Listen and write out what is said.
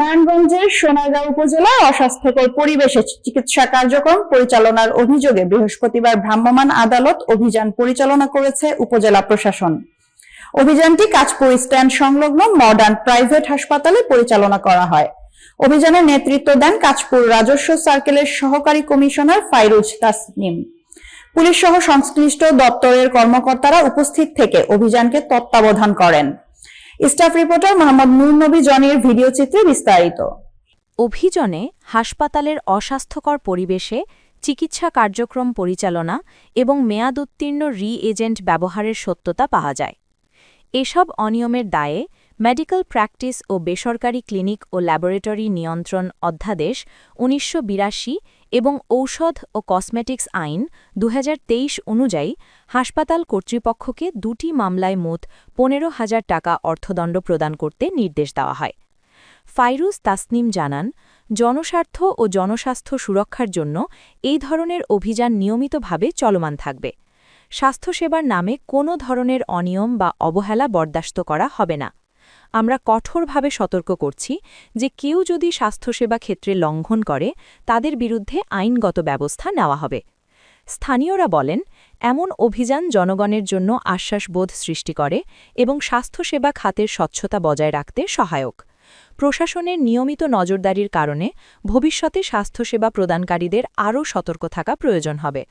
নারায়ণগঞ্জের সোনারগাঁও উপজেলায় অস্বাস্থ্যকর পরিবেশে চিকিৎসা কার্যক্রম পরিচালনার অভিযোগে বৃহস্পতিবার ভ্রাম্যমাণ আদালত অভিযান পরিচালনা করেছে উপজেলা প্রশাসন। অভিযানটি কাঁচপুর স্ট্যান্ড সংলগ্ন মডার্ন প্রাইভেট হাসপাতালে পরিচালনা করা হয়। অভিযানের নেতৃত্ব দেন কাঁচপুর রাজস্ব সার্কেলের সহকারী কমিশনার ফাইরুজ তাসনিম। পুলিশ সহ সংশ্লিষ্ট দপ্তরের কর্মকর্তারা উপস্থিত থেকে অভিযানকে তত্ত্বাবধান করেন। স্টাফ রিপোর্টার মোহাম্মদ নূর নবী জনির ভিডিও চিত্রে বিস্তারিত। অভিযানে হাসপাতালের অস্বাস্থ্যকর পরিবেশে চিকিৎসা কার্যক্রম পরিচালনা এবং মেয়াদোত্তীর্ণ রি-এজেন্ট ব্যবহারের সত্যতা পাওয়া যায়। এসব অনিয়মের দায়ে মেডিকেল প্র্যাকটিস ও বেসরকারি ক্লিনিক ও ল্যাবরেটরি নিয়ন্ত্রণ অধ্যাদেশ ১৯৮২ এবং ঔষধ ও কসমেটিক্স আইন ২০২৩ অনুযায়ী হাসপাতাল কর্তৃপক্ষকে দুটি মামলায় মোট ১৫,০০০ টাকা অর্থদণ্ড প্রদান করতে নির্দেশ দেওয়া হয়। ফাইরুজ তাসনিম জানান, জনস্বার্থ ও জনস্বাস্থ্য সুরক্ষার জন্য এই ধরনের অভিযান নিয়মিতভাবে চলমান থাকবে। স্বাস্থ্যসেবার নামে কোনো ধরনের অনিয়ম বা অবহেলা বরদাস্ত করা হবে না। আমরা কঠোরভাবে সতর্ক করছি যে কেউ যদি স্বাস্থ্যসেবা ক্ষেত্রে লঙ্ঘন করে তাদের বিরুদ্ধে আইনগত ব্যবস্থা নেওয়া হবে। স্থানীয়রা বলেন, এমন অভিযান জনগণের জন্য আশ্বাসবোধ সৃষ্টি করে এবং স্বাস্থ্যসেবা খাতের স্বচ্ছতা বজায় রাখতে সহায়ক। প্রশাসনের নিয়মিত নজরদারির কারণে ভবিষ্যতে স্বাস্থ্যসেবা প্রদানকারীদের আরও সতর্ক থাকা প্রয়োজন হবে।